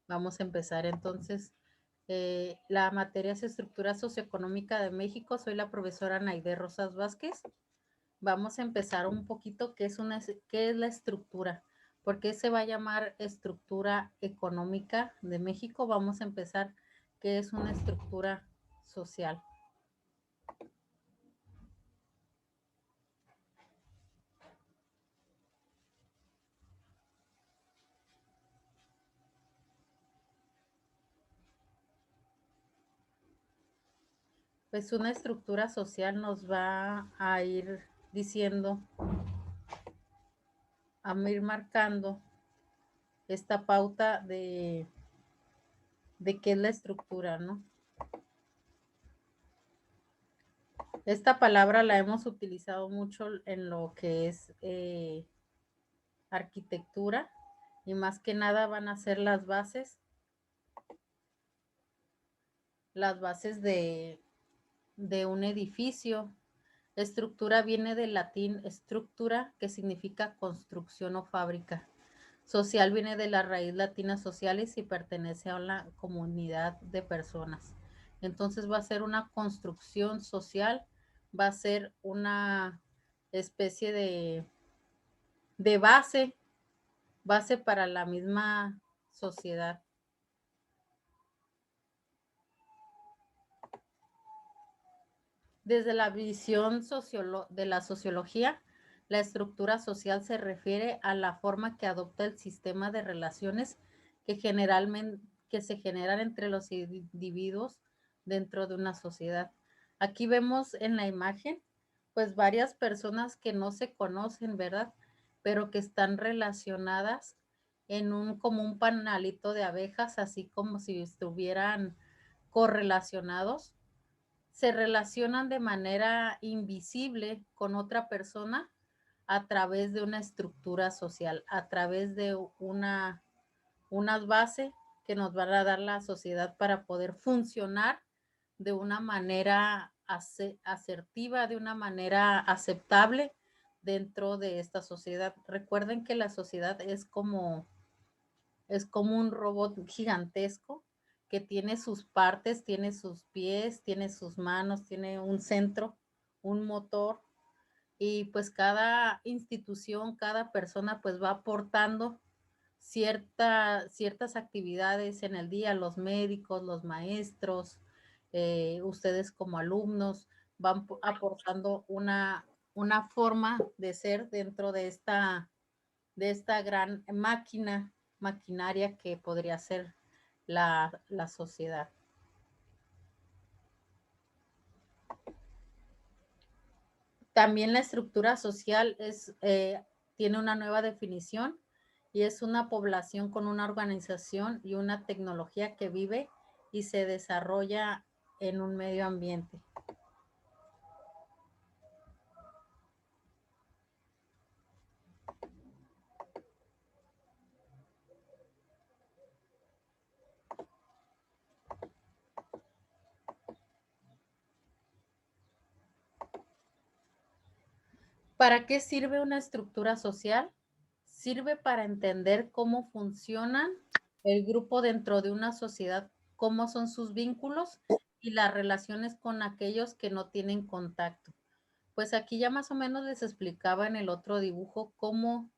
Vamos a empezar entonces. La materia es Estructura Socioeconómica de México. Soy la profesora Naide Rosas Vázquez. Vamos a empezar un poquito qué es la estructura. ¿Por qué se va a llamar estructura económica de México? Vamos a empezar qué es una estructura social. Pues una estructura social nos va a ir diciendo, a ir marcando esta pauta de qué es la estructura, ¿no? Esta palabra la hemos utilizado mucho en lo que es arquitectura y más que nada van a ser las bases de un edificio. Estructura viene del latín structura, que significa construcción o fábrica. Social viene de la raíz latina sociales y pertenece a una comunidad de personas. Entonces va a ser una construcción social, va a ser una especie de base para la misma sociedad. Desde la visión de la sociología, la estructura social se refiere a la forma que adopta el sistema de relaciones que generalmente que se generan entre los individuos dentro de una sociedad. Aquí vemos en la imagen, pues varias personas que no se conocen, ¿verdad? Pero que están relacionadas en como un panalito de abejas, así como si estuvieran correlacionados, se relacionan de manera invisible con otra persona a través de una estructura social, a través de unas bases que nos van a dar la sociedad para poder funcionar de una manera asertiva, de una manera aceptable dentro de esta sociedad. Recuerden que la sociedad es como un robot gigantesco que tiene sus partes, tiene sus pies, tiene sus manos, tiene un centro, un motor, y pues cada institución, cada persona pues va aportando ciertas actividades en el día, los médicos, los maestros, ustedes como alumnos van aportando una forma de ser dentro de esta gran maquinaria que podría ser la sociedad. También la estructura social tiene una nueva definición y es una población con una organización y una tecnología que vive y se desarrolla en un medio ambiente. ¿Para qué sirve una estructura social? Sirve para entender cómo funcionan el grupo dentro de una sociedad, cómo son sus vínculos y las relaciones con aquellos que no tienen contacto. Pues aquí ya más o menos les explicaba en el otro dibujo cómo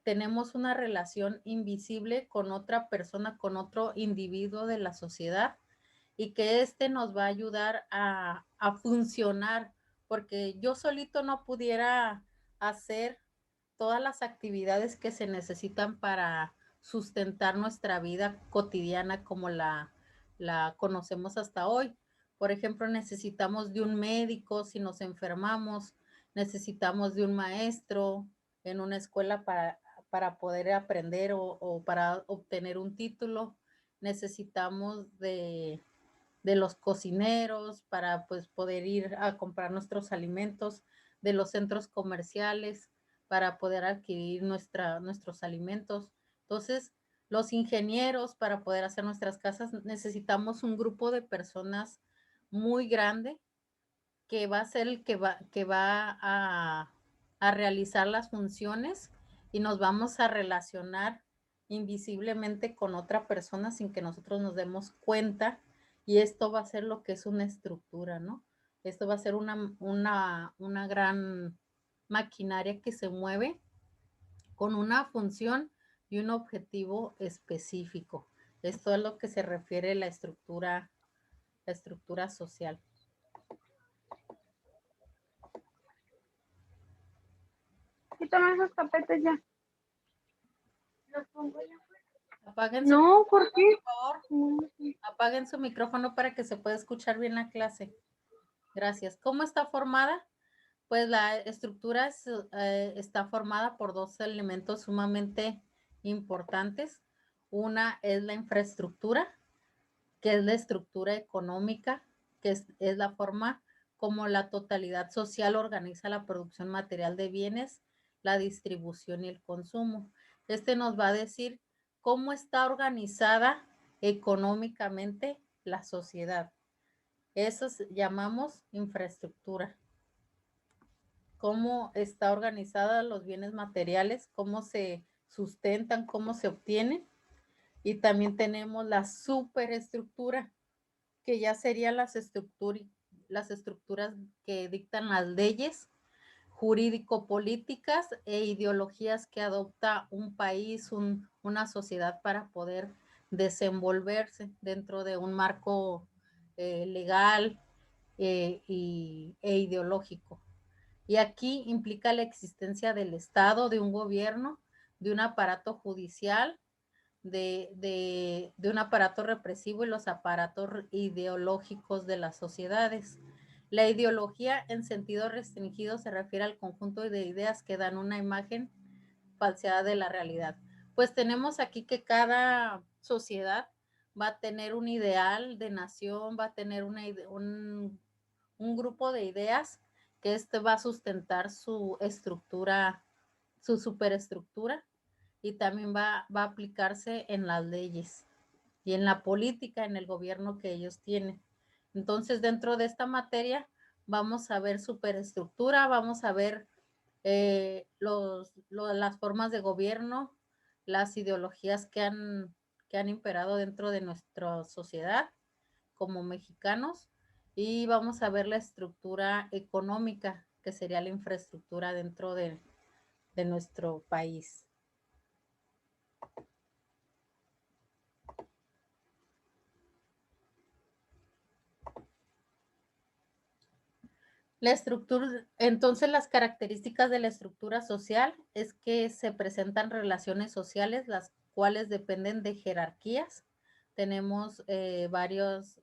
tenemos una relación invisible con otra persona, con otro individuo de la sociedad, y que nos va a ayudar a funcionar, porque yo solito no pudiera hacer todas las actividades que se necesitan para sustentar nuestra vida cotidiana como la conocemos hasta hoy. Por ejemplo, necesitamos de un médico si nos enfermamos, necesitamos de un maestro en una escuela para poder aprender o para obtener un título, necesitamos de los cocineros para pues poder ir a comprar nuestros alimentos, de los centros comerciales para poder adquirir nuestros alimentos. Entonces, los ingenieros para poder hacer nuestras casas necesitamos un grupo de personas muy grande que va a ser el que va a realizar las funciones y nos vamos a relacionar invisiblemente con otra persona sin que nosotros nos demos cuenta, y esto va a ser lo que es una estructura, ¿no? Esto va a ser una gran maquinaria que se mueve con una función y un objetivo específico. Esto es lo que se refiere a la estructura social. Quítame esos tapetes ya. Los pongo ya. Apaguen su No, ¿por micrófono, qué? por favor. Apaguen su micrófono para que se pueda escuchar bien la clase. Gracias. ¿Cómo está formada? Pues la estructura está formada por dos elementos sumamente importantes. Una es la infraestructura, que es la estructura económica, que es la forma como la totalidad social organiza la producción material de bienes, la distribución y el consumo. Este nos va a decir cómo está organizada económicamente la sociedad. Eso llamamos infraestructura. Cómo está organizada los bienes materiales, cómo se sustentan, cómo se obtienen. Y también tenemos la superestructura, que ya serían las estructuras que dictan las leyes jurídico-políticas e ideologías que adopta un país, una sociedad para poder desenvolverse dentro de un marco legal e ideológico. Y aquí implica la existencia del Estado, de un gobierno, de un aparato judicial, de un aparato represivo y los aparatos ideológicos de las sociedades. La ideología en sentido restringido se refiere al conjunto de ideas que dan una imagen falseada de la realidad. Pues tenemos aquí que cada sociedad va a tener un ideal de nación, va a tener un grupo de ideas que este va a sustentar su estructura, su superestructura, y también va a aplicarse en las leyes y en la política, en el gobierno que ellos tienen. Entonces, dentro de esta materia vamos a ver superestructura, vamos a ver las formas de gobierno, las ideologías que han imperado dentro de nuestra sociedad como mexicanos, y vamos a ver la estructura económica, que sería la infraestructura dentro de nuestro país. La estructura, entonces las características de la estructura social es que se presentan relaciones sociales, las cuales dependen de jerarquías. Tenemos varios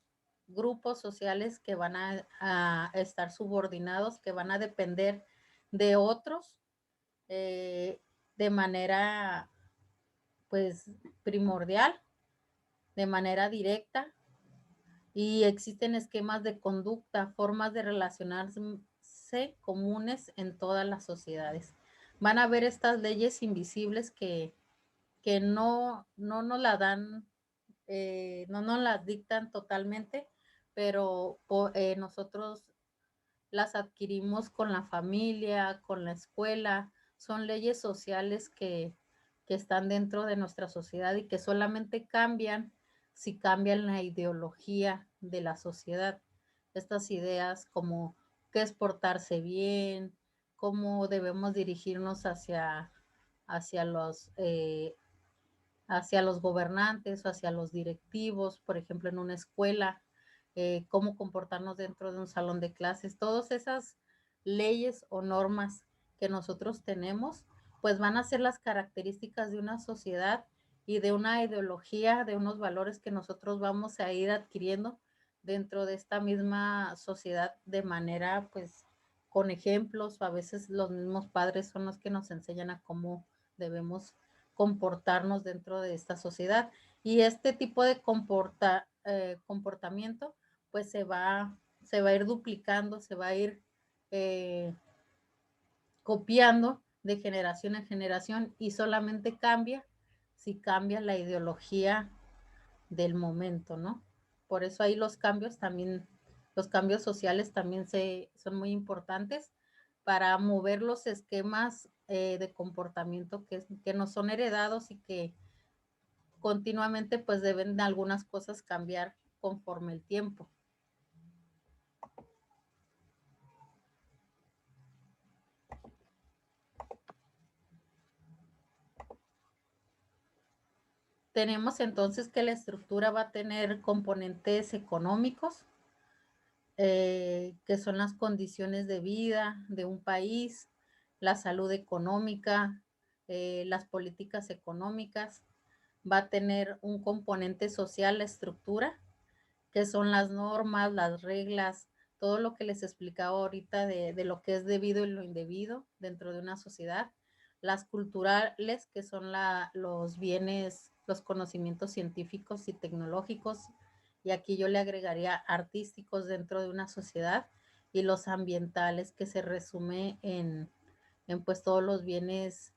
grupos sociales que van a estar subordinados, que van a depender de otros de manera, pues, primordial, de manera directa, y existen esquemas de conducta, formas de relacionarse comunes en todas las sociedades. Van a haber estas leyes invisibles que no nos la dan, no nos las dictan totalmente, pero nosotros las adquirimos con la familia, con la escuela. Son leyes sociales que están dentro de nuestra sociedad y que solamente cambian si cambian la ideología de la sociedad. Estas ideas como qué es portarse bien, cómo debemos dirigirnos hacia hacia los gobernantes o hacia los directivos, por ejemplo, en una escuela, cómo comportarnos dentro de un salón de clases. Todas esas leyes o normas que nosotros tenemos, pues van a ser las características de una sociedad y de una ideología, de unos valores que nosotros vamos a ir adquiriendo dentro de esta misma sociedad de manera, pues, con ejemplos, o a veces los mismos padres son los que nos enseñan a cómo debemos comportarnos dentro de esta sociedad. Y este tipo de comportamiento, pues se va a ir duplicando, se va a ir eh, copiando de generación en generación, y solamente cambia si cambia la ideología del momento, ¿no? Por eso ahí los cambios también, los cambios sociales también son muy importantes para mover los esquemas de comportamiento que no son heredados y que continuamente pues deben algunas cosas cambiar conforme el tiempo. Tenemos entonces que la estructura va a tener componentes económicos, que son las condiciones de vida de un país, la salud económica, las políticas económicas. Va a tener un componente social, la estructura, que son las normas, las reglas, todo lo que les explicaba ahorita de lo que es debido y lo indebido dentro de una sociedad. Las culturales, que son los bienes, los conocimientos científicos y tecnológicos, y aquí yo le agregaría artísticos dentro de una sociedad, y los ambientales, que se resume en pues todos los bienes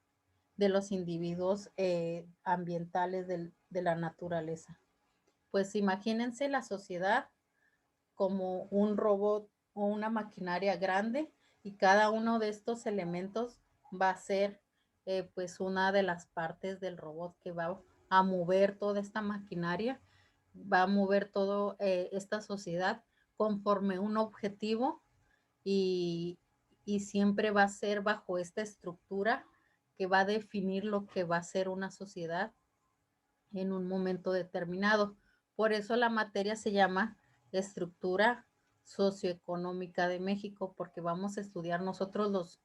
de los individuos ambientales de la naturaleza. Pues imagínense la sociedad como un robot o una maquinaria grande, y cada uno de estos elementos va a ser pues una de las partes del robot que va a mover toda esta maquinaria, va a mover toda esta sociedad conforme un objetivo, y, y siempre va a ser bajo esta estructura que va a definir lo que va a ser una sociedad en un momento determinado. Por eso la materia se llama estructura socioeconómica de México, porque vamos a estudiar nosotros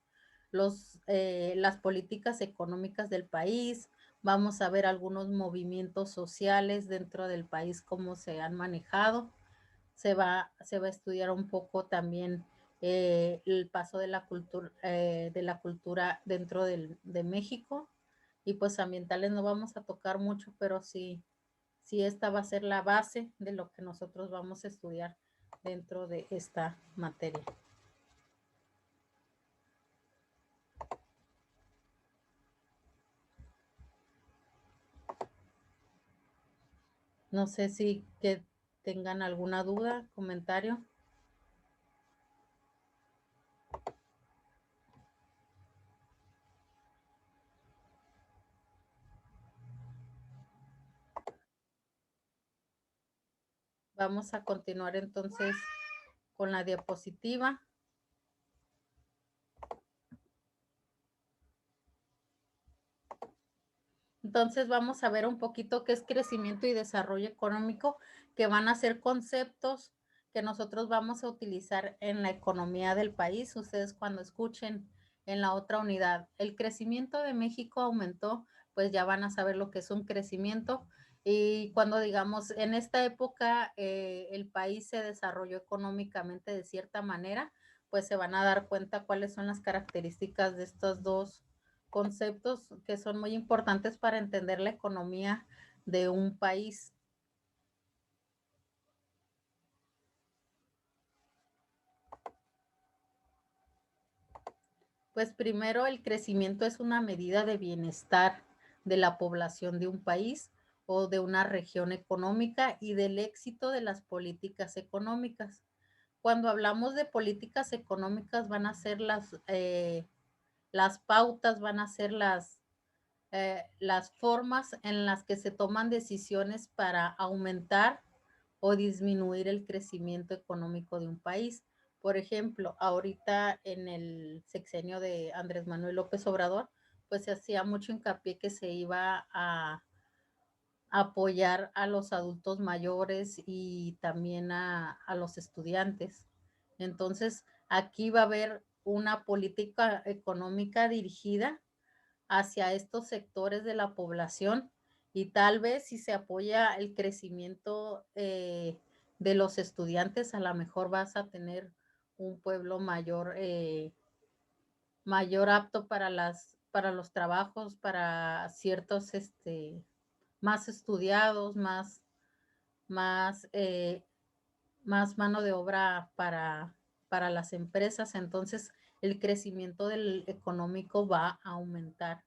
las políticas económicas del país, vamos a ver algunos movimientos sociales dentro del país, cómo se han manejado. Se va a estudiar un poco también el paso de la cultura dentro de México, y pues ambientales no vamos a tocar mucho, pero sí esta va a ser la base de lo que nosotros vamos a estudiar dentro de esta materia. No sé si que tengan alguna duda, comentario. Vamos a continuar entonces con la diapositiva. Entonces vamos a ver un poquito qué es crecimiento y desarrollo económico, que van a ser conceptos que nosotros vamos a utilizar en la economía del país. Ustedes cuando escuchen en la otra unidad, el crecimiento de México aumentó, pues ya van a saber lo que es un crecimiento. Y cuando digamos, en esta época el país se desarrolló económicamente de cierta manera, pues se van a dar cuenta cuáles son las características de estos dos conceptos que son muy importantes para entender la economía de un país. Pues primero, el crecimiento es una medida de bienestar de la población de un país o de una región económica y del éxito de las políticas económicas. Cuando hablamos de políticas económicas, van a ser las pautas, van a ser las formas en las que se toman decisiones para aumentar o disminuir el crecimiento económico de un país. Por ejemplo, ahorita en el sexenio de Andrés Manuel López Obrador, pues se hacía mucho hincapié que se iba a apoyar a los adultos mayores y también a los estudiantes. Entonces, aquí va a haber una política económica dirigida hacia estos sectores de la población, y tal vez si se apoya el crecimiento de los estudiantes, a lo mejor vas a tener un pueblo mayor apto para los trabajos, para ciertos más estudiados, más, eh, más mano de obra para las empresas. Entonces el crecimiento del económico va a aumentar.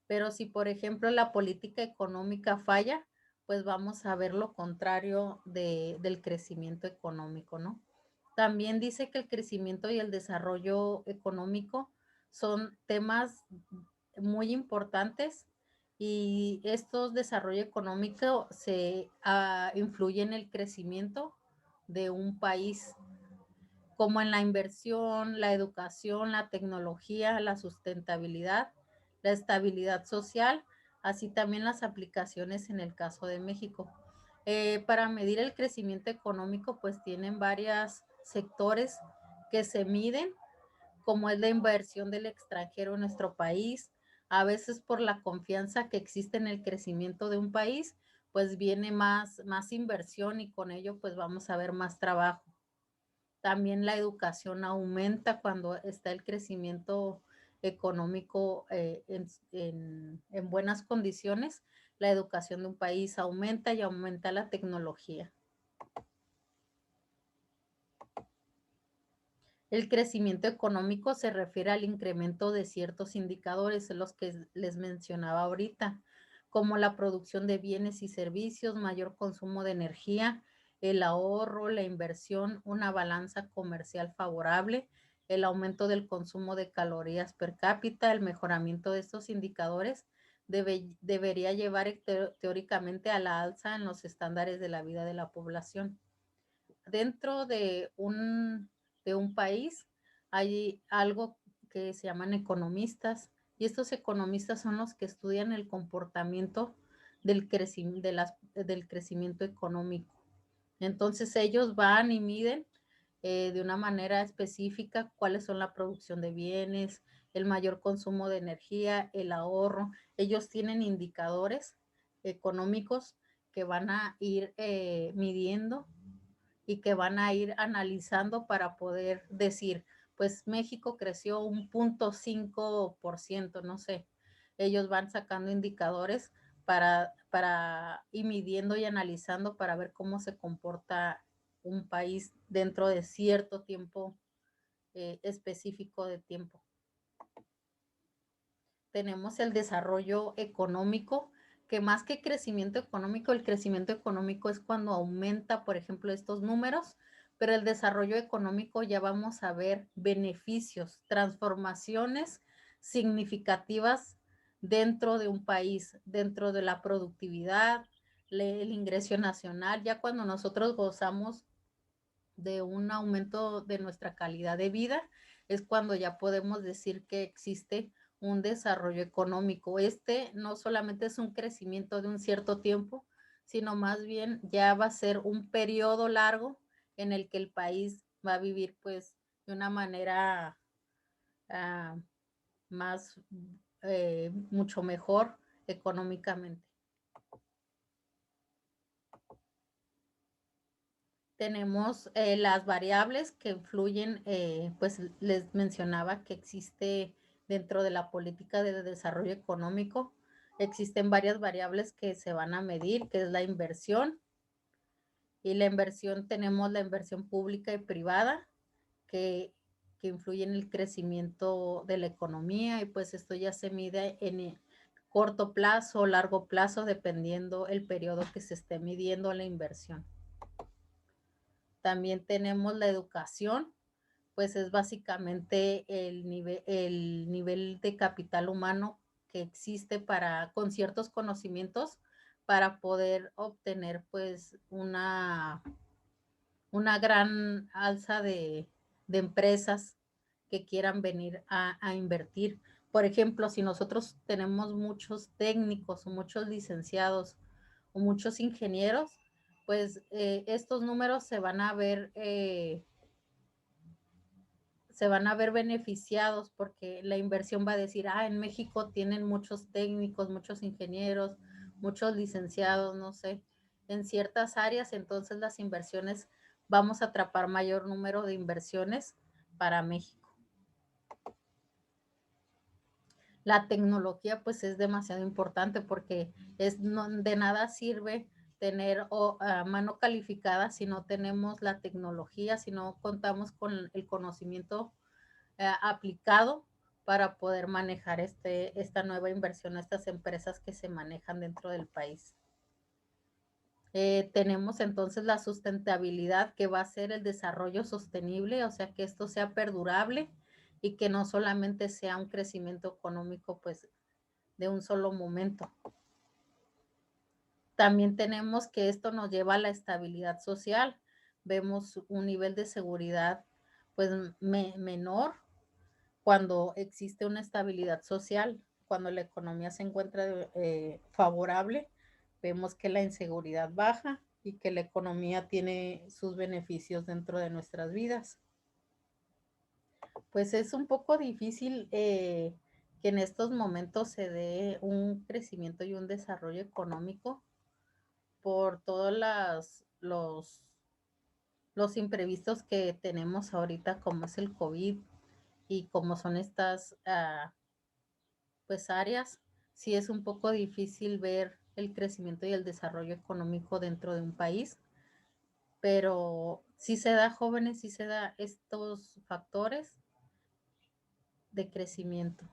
Pero si, por ejemplo, la política económica falla, pues vamos a ver lo contrario del crecimiento económico, ¿no? También dice que el crecimiento y el desarrollo económico son temas muy importantes y estos desarrollo económico se influye en el crecimiento de un país, como en la inversión, la educación, la tecnología, la sustentabilidad, la estabilidad social, así también las aplicaciones en el caso de México. Para medir el crecimiento económico, pues tienen varios sectores que se miden, como es la inversión del extranjero en nuestro país. A veces por la confianza que existe en el crecimiento de un país, pues viene más inversión y con ello pues vamos a ver más trabajo. También la educación aumenta cuando está el crecimiento económico en buenas condiciones. La educación de un país aumenta y aumenta la tecnología. El crecimiento económico se refiere al incremento de ciertos indicadores, los que les mencionaba ahorita, como la producción de bienes y servicios, mayor consumo de energía, el ahorro, la inversión, una balanza comercial favorable, el aumento del consumo de calorías per cápita. El mejoramiento de estos indicadores debería llevar teóricamente a la alza en los estándares de la vida de la población. Dentro de un país hay algo que se llaman economistas, y estos economistas son los que estudian el comportamiento del crecimiento económico. Entonces ellos van y miden de una manera específica cuáles son la producción de bienes, el mayor consumo de energía, el ahorro. Ellos tienen indicadores económicos que van a ir midiendo y que van a ir analizando para poder decir, pues México creció 1.5%, no sé. Ellos van sacando indicadores para ir midiendo y analizando para ver cómo se comporta un país dentro de cierto tiempo específico de tiempo. Tenemos el desarrollo económico, que más que crecimiento económico, el crecimiento económico es cuando aumenta, por ejemplo, estos números, pero el desarrollo económico ya vamos a ver beneficios, transformaciones significativas dentro de un país, dentro de la productividad, el ingreso nacional. Ya cuando nosotros gozamos de un aumento de nuestra calidad de vida, es cuando ya podemos decir que existe un desarrollo económico. Este no solamente es un crecimiento de un cierto tiempo, sino más bien ya va a ser un periodo largo en el que el país va a vivir pues de una manera uh, más, mucho mejor económicamente. Tenemos las variables que influyen, pues les mencionaba que existe dentro de la política de desarrollo económico, existen varias variables que se van a medir, que es la inversión. Y la inversión, tenemos la inversión pública y privada, que influye en el crecimiento de la economía, y pues esto ya se mide en corto plazo o largo plazo, dependiendo el periodo que se esté midiendo la inversión. También tenemos la educación, pues es básicamente el nivel de capital humano que existe con ciertos conocimientos para poder obtener pues una gran alza de empresas que quieran venir a invertir. Por ejemplo, si nosotros tenemos muchos técnicos o muchos licenciados o muchos ingenieros, pues estos números se van a ver beneficiados, porque la inversión va a decir, en México tienen muchos técnicos, muchos ingenieros, muchos licenciados, no sé, en ciertas áreas. Entonces las inversiones, vamos a atrapar mayor número de inversiones para México. La tecnología pues es demasiado importante, porque de nada sirve tener mano calificada si no tenemos la tecnología, si no contamos con el conocimiento aplicado para poder manejar esta nueva inversión a estas empresas que se manejan dentro del país. Tenemos entonces la sustentabilidad, que va a ser el desarrollo sostenible, o sea, que esto sea perdurable y que no solamente sea un crecimiento económico pues de un solo momento. También tenemos que esto nos lleva a la estabilidad social. Vemos un nivel de seguridad pues menor cuando existe una estabilidad social, cuando la economía se encuentra favorable, vemos que la inseguridad baja y que la economía tiene sus beneficios dentro de nuestras vidas. Pues es un poco difícil que en estos momentos se dé un crecimiento y un desarrollo económico por todos los imprevistos que tenemos ahorita, como es el COVID y como son estas pues áreas. Sí es un poco difícil ver el crecimiento y el desarrollo económico dentro de un país, pero sí se da, jóvenes, sí se da estos factores de crecimiento.